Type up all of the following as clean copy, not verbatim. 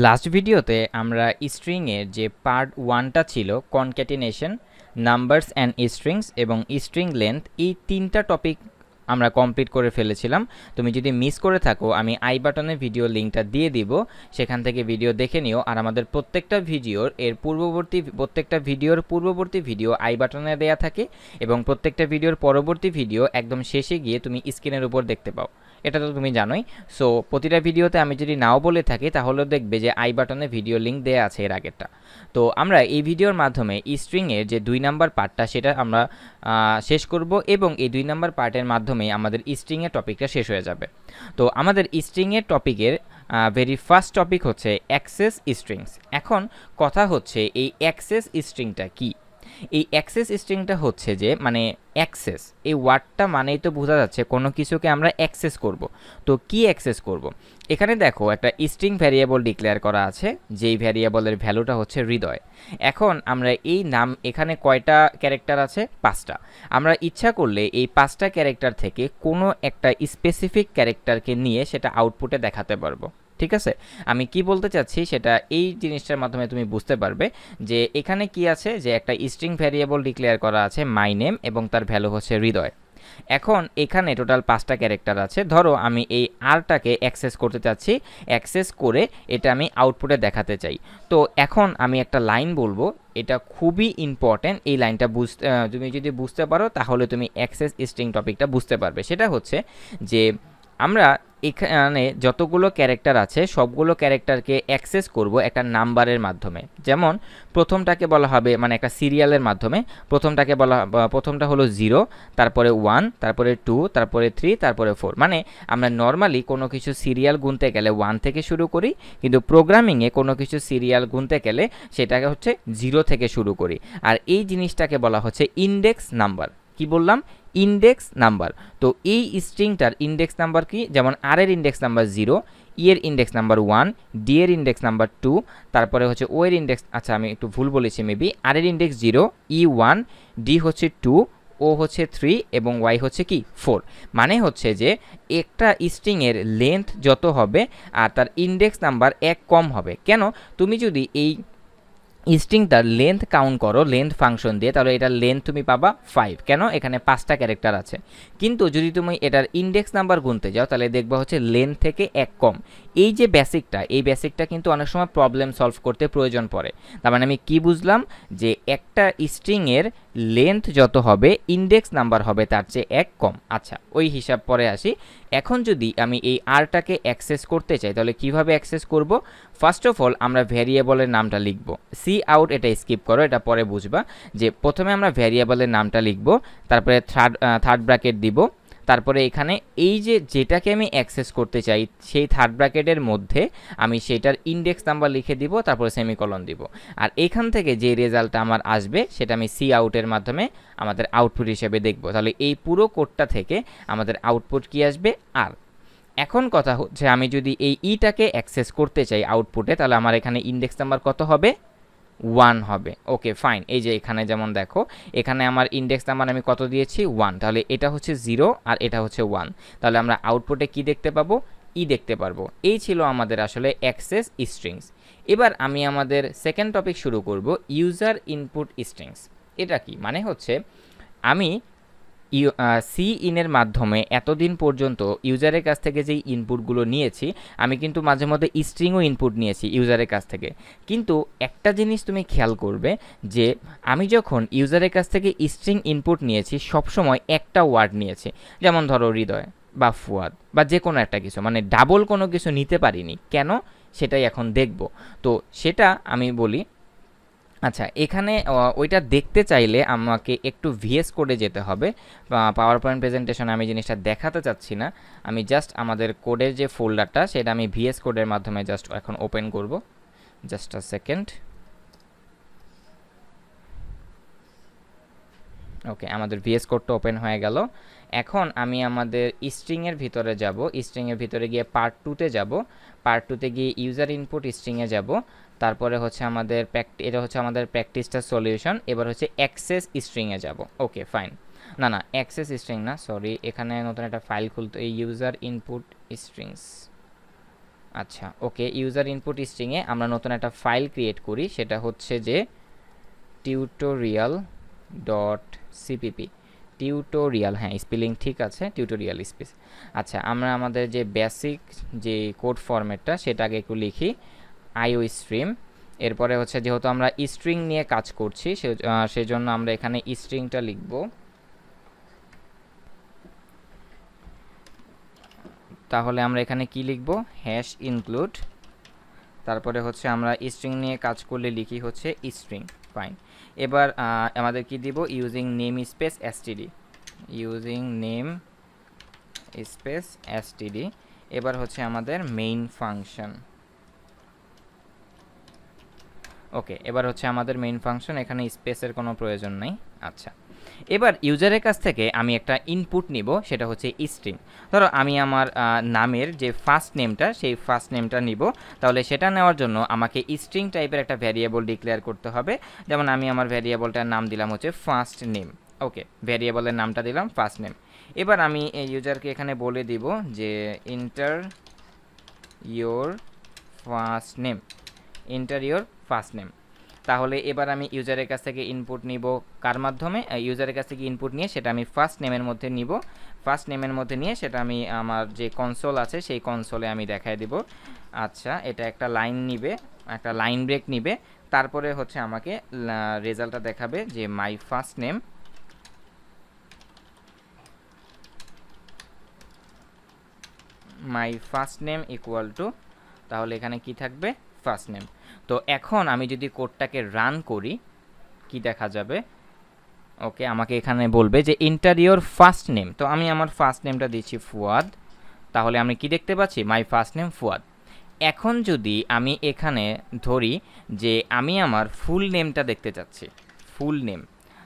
Last ভিডিওতে আমরা string এর যে পার্ট 1টা ছিল কনক্যাটিনেশন, নাম্বারস অ্যান্ড স্ট্রিংস এবং স্ট্রিং লেন্থ, এই তিনটা টপিক আমরা কমপ্লিট করে ফেলেছিলাম। তুমি যদি মিস করে থাকো আমি আই বাটনে ভিডিও লিঙ্কটা দিয়ে দিব, সেখান থেকে ভিডিও দেখে নিও। আর আমাদের প্রত্যেকটা ভিডিওর পূর্ববর্তী ভিডিও আই বাটনে দেয়া থাকে এবং প্রত্যেকটা ভিডিওর পরবর্তী ভিডিও একদম শেষে গিয়ে তুমি স্ক্রিনের উপর দেখতে পাও, এটা তো তুমি জানোই। সো প্রতিটা ভিডিওতে আমি যদি নাও বলে থাকি তাহলেও দেখবে যে আই বাটনে ভিডিও লিঙ্ক দেয়া আছে এর আগেরটা। তো আমরা এই ভিডিওর মাধ্যমে স্ট্রিংয়ের যে 2 নাম্বার পার্টটা সেটা আমরা শেষ করব এবং এই 2 নাম্বার পার্টের মাধ্যমে আমাদের স্ট্রিংয়ের টপিকটা শেষ হয়ে যাবে। তো আমাদের স্ট্রিংয়ের টপিকের ভেরি ফার্স্ট টপিক হচ্ছে অ্যাক্সেস স্ট্রিংস। এখন কথা হচ্ছে এই অ্যাক্সেস স্ট্রিংটা কি। এই অ্যাক্সেস স্ট্রিংটা হচ্ছে যে মানে অ্যাক্সেস, এই ওয়ার্ডটা মানেই তো বোঝা যাচ্ছে কোনো কিছুকে আমরা অ্যাক্সেস করব। তো কি অ্যাক্সেস করব, এখানে দেখো একটা স্ট্রিং ভ্যারিয়েবল ডিক্লেয়ার করা আছে, যেই ভ্যারিয়েবলের ভ্যালুটা হচ্ছে হৃদয়। এখন আমরা এই নাম, এখানে কয়টা ক্যারেক্টার আছে? 5টা। আমরা ইচ্ছা করলে এই 5টা ক্যারেক্টার থেকে কোনো একটা স্পেসিফিক ক্যারেক্টারকে নিয়ে সেটা আউটপুটে দেখাতে পারবো। ঠিক আছে, আমি কি বলতে চাচ্ছি সেটা এই জিনিসটার মাধ্যমে তুমি বুঝতে পারবে যে এখানে কি আছে, যে একটা স্ট্রিং ভ্যারিয়েবল ডিক্লেয়ার করা আছে মাই নেম এবং তার ভ্যালু হচ্ছে হৃদয়। এখন এখানে টোটাল 5টা ক্যারেক্টার আছে। ধরো আমি এই আরটাকে অ্যাক্সেস করতে চাচ্ছি, অ্যাক্সেস করে এটা আমি আউটপুটে দেখাতে চাই। তো এখন আমি একটা লাইন বলবো, এটা খুবই ইম্পর্ট্যান্ট। এই লাইনটা তুমি যদি বুঝতে পারো তাহলে তুমি অ্যাক্সেস স্ট্রিং টপিকটা বুঝতে পারবে। সেটা হচ্ছে যে আমরা এখানে যতগুলো ক্যারেক্টার আছে সবগুলো ক্যারেক্টারকে অ্যাক্সেস করব একটা নাম্বারের মাধ্যমে। যেমন প্রথমটাকে বলা হবে মানে একটা সিরিয়ালের মাধ্যমে, প্রথমটা হলো 0, তারপরে 1, তারপরে 2, তারপরে 3, তারপরে 4। মানে আমরা নর্মালি কোনো কিছু সিরিয়াল গুনতে গেলে 1 থেকে শুরু করি, কিন্তু প্রোগ্রামিংয়ে কোনো কিছু সিরিয়াল গুনতে গেলে সেটাকে হচ্ছে 0 থেকে শুরু করি। আর এই জিনিসটাকে বলা হচ্ছে ইন্ডেক্স নাম্বার। কি বললাম? Index number. তো এই স্ট্রিংটার ইন্ডেক্স নাম্বার কি? যেমন আর এর ইন্ডেক্স নাম্বার 0, ই এর ইন্ডেক্স নাম্বার 1, ডি এর ইন্ডেক্স নাম্বার 2, তারপরে হচ্ছে ও এর ইন্ডেক্স, আচ্ছা আমি একটু ভুল বলেছি মেবি, আর এর ইন্ডেক্স 0, ই 1, ডি হচ্ছে 2, ও হচ্ছে 3 এবং ওয়াই হচ্ছে কি 4। মানে হচ্ছে যে একটা স্ট্রিংয়ের লেন্থ যত হবে আর তার ইন্ডেক্স নাম্বার 1 কম হবে। কেন? তুমি যদি এই স্ট্রিংটার লেন্থ কাউন্ট করো লেন্থ ফাংশন দিয়ে, তাহলে এটার লেন্থ তুমি পাবা 5। কেন? এখানে 5টা ক্যারেক্টার আছে। কিন্তু যদি তুমি এটার ইন্ডেক্স নাম্বার গুনতে যাও তাহলে দেখবা হচ্ছে লেন্থ থেকে 1 কম। এই যে বেসিকটা কিন্তু অনেক সময় প্রবলেম সলভ করতে প্রয়োজন পড়ে। তার মানে আমি কি বুঝলাম, যে একটা স্ট্রিংয়ের লেন্থ যত হবে ইন্ডেক্স নাম্বার হবে তার চেয়ে 1 কম। আচ্ছা ওই হিসাব পরে আসি। এখন যদি আমি এই আরটাকে অ্যাক্সেস করতে চাই তাহলে কিভাবে অ্যাক্সেস করব? ফার্স্ট অফ অল আমরা ভ্যারিয়েবলের নামটা লিখব। সি আউট এটা স্কিপ করো, এটা পরে বুঝবা। যে প্রথমে আমরা ভ্যারিয়েবলের নামটা লিখব, তারপরে থার্ড ব্র্যাকেট দিব, তারপরে এখানে এই যে যেটাকে আমি অ্যাক্সেস করতে চাই সেই থার্ড ব্র্যাকেটের মধ্যে আমি সেটার ইন্ডেক্স নাম্বার লিখে দিব, তারপরে সেমিকলন দিব। আর এখান থেকে যে রেজাল্টটা আমার আসবে সেটা আমি সি আউটের মাধ্যমে আমাদের আউটপুট হিসেবে দেখব। তাহলে এই পুরো কোডটা থেকে আমাদের আউটপুট কি আসবে? আর এখন কথা হচ্ছে আমি যদি এই ইটাকে অ্যাক্সেস করতে চাই আউটপুটে, তাহলে আমার এখানে ইন্ডেক্স নাম্বার কত হবে? 1 হবে। Okay fine. এই যে এখানে যেমন দেখো, এখানে আমার ইন্ডেক্স নাম্বার আমি কত দিয়েছি? 1। তাহলে এটা হচ্ছে 0 আর এটা হচ্ছে 1। তাহলে আমরা আউটপুটে কি দেখতে পাবো? ই দেখতে পারবো। এই ছিল আমাদের আসলে অ্যাক্সেস স্ট্রিংস। এবার আমি আমাদের সেকেন্ড টপিক শুরু করব, ইউজার ইনপুট স্ট্রিংস। এটা কি? মানে হচ্ছে আমি সি ইনের মাধ্যমে এতদিন পর্যন্ত ইউজারের কাছ থেকে যেই ইনপুটগুলো নিয়েছি, আমি কিন্তু মাঝে মধ্যে স্ট্রিংও ইনপুট নিয়েছি ইউজারের কাছ থেকে। কিন্তু একটা জিনিস তুমি খেয়াল করবে, যে আমি যখন ইউজারের কাছ থেকে স্ট্রিং ইনপুট নিয়েছি সবসময় একটা ওয়ার্ড নিয়েছি। যেমন ধরো হৃদয় বা ফুয়াদ বা যে কোনো একটা কিছু, মানে ডাবল কোনো কিছু নিতে পারিনি। কেন? সেটাই এখন দেখব। তো সেটা আমি বলি। আচ্ছা এখানে ওইটা দেখতে চাইলে আমাকে একটু ভিএস কোডে যেতে হবে। পাওয়ার পয়েন্ট প্রেজেন্টেশনে আমি জিনিসটা দেখাতে চাচ্ছি না, আমি জাস্ট আমাদের কোডের যে ফোল্ডারটা সেটা আমি ভিএস কোডের মাধ্যমে জাস্ট এখন ওপেন করব। জাস্ট আ সেকেন্ড। ওকে, আমাদের ভিএস কোডটা ওপেন হয়ে গেল। এখন আমি আমাদের স্ট্রিংয়ের ভিতরে যাব, স্ট্রিংয়ের ভিতরে গিয়ে পার্ট 2তে যাব, পার্ট 2তে গিয়ে ইউজার ইনপুট স্ট্রিংয়ে যাব, তারপরে হচ্ছে আমাদের এটা হচ্ছে আমাদের প্র্যাকটিসটা সলিউশন। এবার হচ্ছে অ্যাক্সেস স্ট্রিংয়ে যাব। ওকে ফাইন, না অ্যাক্সেস স্ট্রিং না, সরি, এখানে নতুন একটা ফাইল খুলতে, ইউজার ইনপুট স্ট্রিংস। আচ্ছা ওকে, ইউজার ইনপুট স্ট্রিংয়ে আমরা নতুন একটা ফাইল ক্রিয়েট করি, সেটা হচ্ছে যে টিউটোরিয়াল ডট সিপিপি। টিউটোরিয়াল, হ্যাঁ স্পেলিং ঠিক আছে, টিউটোরিয়াল স্পেস। আচ্ছা আমরা আমাদের যে বেসিক যে কোড ফরম্যাটটা সেটা আগে একটু লিখি, আইও স্ট্রিম। এরপরে হচ্ছে যেহেতু আমরা স্ট্রিং নিয়ে কাজ করছি সেজন্য আমরা এখানে স্ট্রিংটা লিখব। তাহলে আমরা এখানে কি লিখব, হ্যাশ ইনক্লুড, তারপরে হচ্ছে আমরা স্ট্রিং নিয়ে কাজ করলে লিখি হচ্ছে স্ট্রিং। ফাইন। এবার আমাদের কি দিব, using name space STD, using name space STD. এবার হচ্ছে আমাদের মেইন ফাংশন। ওকে, এবার হচ্ছে আমাদের মেইন ফাংশন, এখানে স্পেসের কোনো প্রয়োজন নাই। আচ্ছা এবার ইউজারের কাছ থেকে আমি একটা ইনপুট নিব, সেটা হচ্ছে স্ট্রিং। ধরো আমি আমার নামের যে ফার্স্ট নেমটা সেই ফার্স্ট নেমটা নিব, তাহলে সেটা নেওয়ার জন্য আমাকে স্ট্রিং টাইপের একটা ভ্যারিয়েবল ডিক্লেয়ার করতে হবে। যেমন আমি আমার ভ্যারিয়েবলটার নাম দিলাম হচ্ছে ফার্স্ট নেম। ওকে, ভ্যারিয়েবলের নামটা দিলাম ফার্স্ট নেম। এবার আমি ইউজারকে এখানে বলে দিব যে enter your first name, enter your first name. তাহলে এবার আমি ইউজারের কাছ থেকে ইনপুট নিব কার মাধ্যমে, ইউজারের কাছ থেকে ইনপুট নিয়ে সেটা আমি ফার্স্ট নেমের মধ্যে নিব। ফার্স্ট নেমের মধ্যে নিয়ে সেটা আমি আমার যে কনসোল আছে সেই কনসোলে আমি দেখায় দিব। আচ্ছা এটা একটা লাইন নিবে, একটা লাইন ব্রেক নিবে, তারপরে হচ্ছে আমাকে রেজাল্টটা দেখাবে যে my first name, my first name equal to, তাহলে এখানে কি থাকবে, ফার্স্ট নেম। তো এখন আমি যদি কোডটাকে রান করি কি দেখা যাবে, ওকে আমাকে এখানে বলবে যে এন্টার ইওর ফার্স্ট নেম। তো আমি আমার ফার্স্ট নেমটা দিচ্ছি ফুয়াদ, তাহলে আমি কি দেখতে পাচ্ছি, মাই ফার্স্ট নেম ফুয়াদ। এখন যদি আমি এখানে ধরি যে আমি আমার ফুল নেমটা দেখতে চাচ্ছি, ফুল নেম,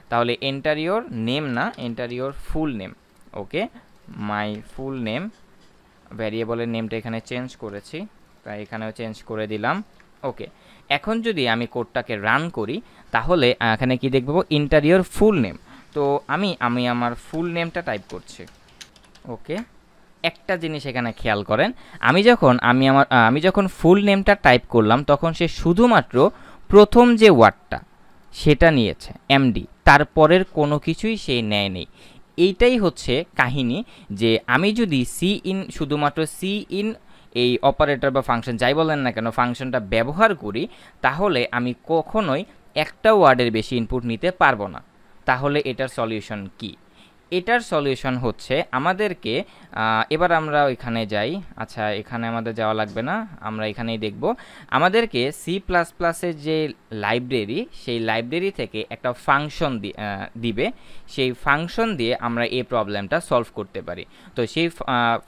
তাহলে এন্টার ইওর নেম না, enter your full name. Okay, my full name, ভ্যারিয়েবলের নেমটা এখানে চেঞ্জ করেছি, তাই এখানেও চেঞ্জ করে দিলাম। ওকে, এখন যদি আমি কোডটাকে রান করি তাহলে এখানে কি দেখব, এন্টার ইওর ফুল নেম। তো আমি আমার ফুল নেমটা টাইপ করছি। ওকে, একটা জিনিস এখানে খেয়াল করেন, আমি যখন ফুল নেমটা টাইপ করলাম তখন সে শুধুমাত্র প্রথম যে ওয়ার্ডটা সেটা নিয়েছে এমডি, তারপরের কোনো কিছুই সে নেয়নি। এইটাই হচ্ছে কাহিনী, যে আমি যদি শুধুমাত্র সি ইন এই অপারেটর বা ফাংশন যাই বলেন না কেন ফাংশনটা ব্যবহার করি, তাহলে আমি কখনোই একটা ওয়ার্ডের বেশি ইনপুট নিতে পারবো না। তাহলে এটার সলিউশন কি, এটার সলিউশন হচ্ছে আমাদেরকে এবার আমরা ওইখানে যাই। আচ্ছা এখানে আমাদের যাওয়া লাগবে না, আমরা এখানেই দেখব। আমাদেরকে সি প্লাস প্লাসের যে লাইব্রেরি সেই লাইব্রেরি থেকে একটা ফাংশন দিবে, সেই ফাংশন দিয়ে আমরা এই প্রবলেমটা সলভ করতে পারি। তো সেই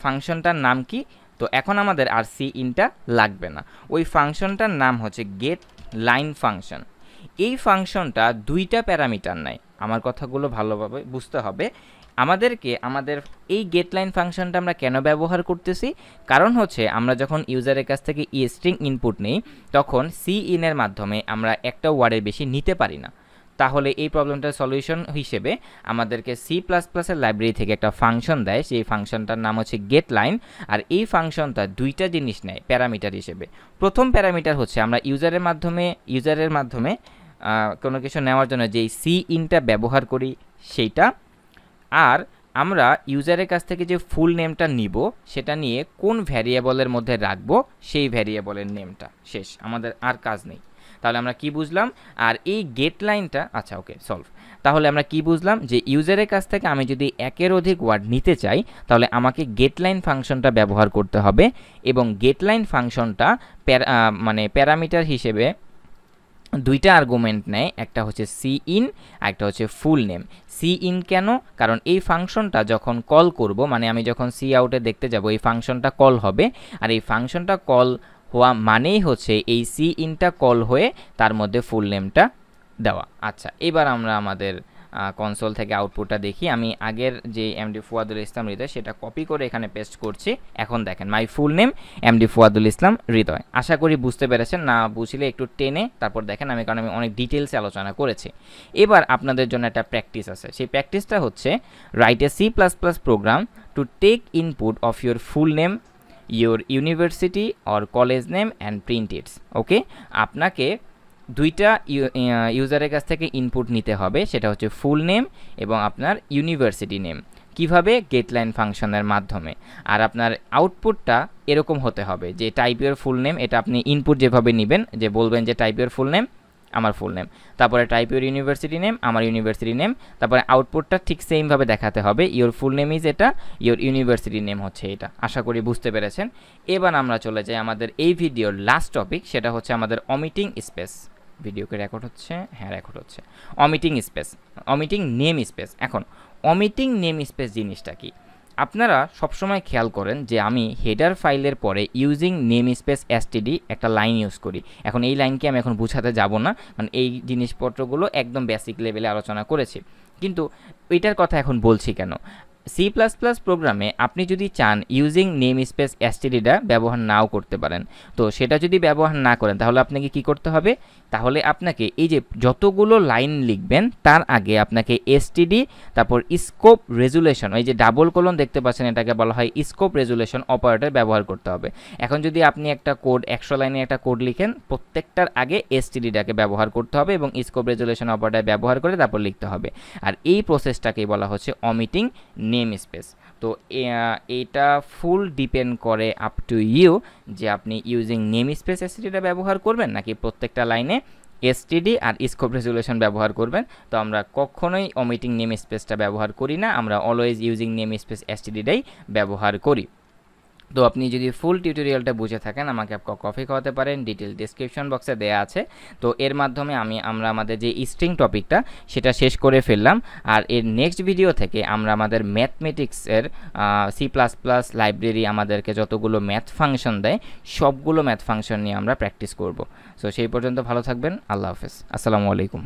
ফাংশনটার নাম কি, তো এখন আমাদের আর সি ইনটা লাগবে না, ওই ফাংশনটার নাম হচ্ছে গেট লাইন ফাংশন। এই ফাংশনটা দুইটা প্যারামিটার নেয়, আমার কথাগুলো ভালোভাবে বুঝতে হবে। আমাদেরকে আমাদের এই গেট লাইন ফাংশনটা আমরা কেন ব্যবহার করতেছি, কারণ হচ্ছে আমরা যখন ইউজারের কাছ থেকে স্ট্রিং ইনপুট নেই তখন সি ইনের মাধ্যমে আমরা একটা ওয়ার্ডের বেশি নিতে পারি না। তাহলে এই প্রবলেমটার সলিউশন হিসেবে আমাদেরকে সি প্লাস প্লাসের লাইব্রেরি থেকে একটা ফাংশন দেয়, সেই ফাংশনটার নাম হচ্ছে গেট লাইন। আর এই ফাংশনটা দুইটা জিনিস নেয় প্যারামিটার হিসেবে। প্রথম প্যারামিটার হচ্ছে আমরা ইউজারের মাধ্যমে কোনো কিছু নেওয়ার জন্য যেই সি ইনটা ব্যবহার করি সেইটা, আর আমরা ইউজারের কাছ থেকে যে ফুল নেমটা নিব সেটা নিয়ে কোন ভ্যারিয়েবলের মধ্যে রাখবো সেই ভ্যারিয়েবলের নেমটা, শেষ, আমাদের আর কাজ নেই। তাহলে আমরা কি বুঝলাম, আর এই গেট লাইনটা, আচ্ছা ওকে সলভ। তাহলে আমরা কি বুঝলাম, যে ইউজারের কাছ থেকে আমি যদি একের অধিক ওয়ার্ড নিতে চাই তাহলে আমাকে গেট লাইন ফাংশনটা ব্যবহার করতে হবে, এবং গেট লাইন ফাংশনটা প্যারামিটার হিসেবে দুইটা আর্গুমেন্ট নেয়, একটা হচ্ছে সি ইন আর একটা হচ্ছে ফুল নেম। সি ইন কেন, কারণ এই ফাংশনটা যখন কল করব, মানে আমি যখন সি আউটে দেখতে যাব এই ফাংশনটা কল হবে, আর এই ফাংশনটা কল হওয়া মানেই হচ্ছে এই সি ইনটা কল হয়ে তার মধ্যে ফুল নেমটা দেওয়া। আচ্ছা এবার আমরা আমাদের কনসোল থেকে আউটপুটটা দেখি। আমি আগের যে এমডি ফুয়াদুল ইসলাম হৃদয় সেটা কপি করে এখানে পেস্ট করছি। এখন দেখেন মাই ফুল নেম এমডি ফুয়াদুল ইসলাম হৃদয়। আশা করি বুঝতে পেরেছেন, না বুঝলে একটু টেনে তারপর দেখেন, কারণ আমি অনেক ডিটেলসে আলোচনা করেছি। এবার আপনাদের জন্য একটা প্র্যাকটিস আছে, সেই প্র্যাকটিসটা হচ্ছে write a C plus plus program to take input of your full name your university or college name and print it. Okay, আপনাকে দুইটা ইউজারের কাছ থেকে ইনপুট নিতে হবে, সেটা হচ্ছে ফুল নেম এবং আপনার ইউনিভার্সিটি নেম। কিভাবে? গেটলাইন ফাংশনের মাধ্যমে। আর আপনার আউটপুটটা এরকম হতে হবে যে টাইপ ইউর ফুল নেম, এটা আপনি ইনপুট যেভাবে নেবেন, যে বলবেন যে টাইপ ইউর ফুল নেম, আমার ফুল নেম, তারপরে টাইপ ইউর ইউনিভার্সিটি নেম, আমার ইউনিভার্সিটি নেম, তারপরে আউটপুটটা ঠিক সেমভাবে দেখাতে হবে, ইওর ফুল নেম ইজ এটা, ইওর ইউনিভার্সিটি নেম হচ্ছে এটা। আশা করি বুঝতে পেরেছেন। এবার আমরা চলে যাই আমাদের এই ভিডিওর লাস্ট টপিক, সেটা হচ্ছে আমাদের অমিটিং স্পেস। ভিডিওকে রেকর্ড হচ্ছে? হ্যাঁ, রেকর্ড হচ্ছে। Omitting space, omitting name space. এখন অমিটিং নেম স্পেস জিনিসটা কি? আপনারা সবসময় খেয়াল করেন যে আমি হেডার ফাইলের পরে ইউজিং নেম স্পেস এসটিডি একটা লাইন ইউজ করি। এখন এই লাইনকে আমি এখন বোঝাতে যাব না, কারণ এই জিনিসপত্রগুলো একদম বেসিক লেভেলে আলোচনা করেছি, কিন্তু এটার কথা এখন বলছি কেন। সি প্লাস প্লাস প্রোগ্রামে আপনি যদি চান ইউজিং নেম স্পেস এসটিডিটা ব্যবহার নাও করতে পারেন, তো সেটা যদি ব্যবহার না করেন তাহলে আপনাকে কি করতে হবে? তাহলে আপনাকে এই যে যতগুলো লাইন লিখবেন তার আগে আপনাকে এসটিডি, তারপর স্কোপ রেজুলেশন, ওই যে ডাবল কোলন দেখতে পাচ্ছেন, এটাকে বলা হয় স্কোপ রেজুলেশন অপারেটর ব্যবহার করতে হবে। এখন যদি আপনি একটা কোড 100 লাইনে একটা কোড লিখেন, প্রত্যেকটার আগে এসটিডিটাকে ব্যবহার করতে হবে এবং স্কোপ রেজুলেশন অপারেটর ব্যবহার করে তারপর লিখতে হবে। আর এই প্রসেসটাকেই বলা হচ্ছে অমিটিং নেম স্পেস। তো এটা ফুল ডিপেন্ড করে আপ টু ইউ যে আপনি ইউজিং নেম স্পেস এসটিডিটা ব্যবহার করবেন নাকি প্রত্যেকটা লাইনে এসটিডি আর স্কোপ রেজুলেশন ব্যবহার করবেন। তো আমরা কখনোই অমিটিং নেম স্পেসটা ব্যবহার করি না, আমরা অলওয়েজ ইউজিং নেম স্পেস এসটিডিটাই ব্যবহার করি। তো আপনি যদি ফুল টিউটোরিয়ালটা বুঝে থাকেন আমাকে কফি খাওয়াতে পারেন, ডিটেল ডেসক্রিপশন বক্সে দেওয়া আছে। তো এর মাধ্যমে আমরা আমাদের যে স্ট্রিং টপিকটা সেটা শেষ করে ফেললাম। আর এর নেক্সট ভিডিও থেকে আমরা আমাদের ম্যাথমেটিক্সের সি প্লাস প্লাস লাইব্রেরি আমাদেরকে যতগুলো ম্যাথ ফাংশন দেয় সবগুলো ম্যাথ ফাংশন নিয়ে আমরা প্র্যাকটিস করব। সো সেই পর্যন্ত ভালো থাকবেন, আল্লাহ হাফেজ, আসসালামু আলাইকুম।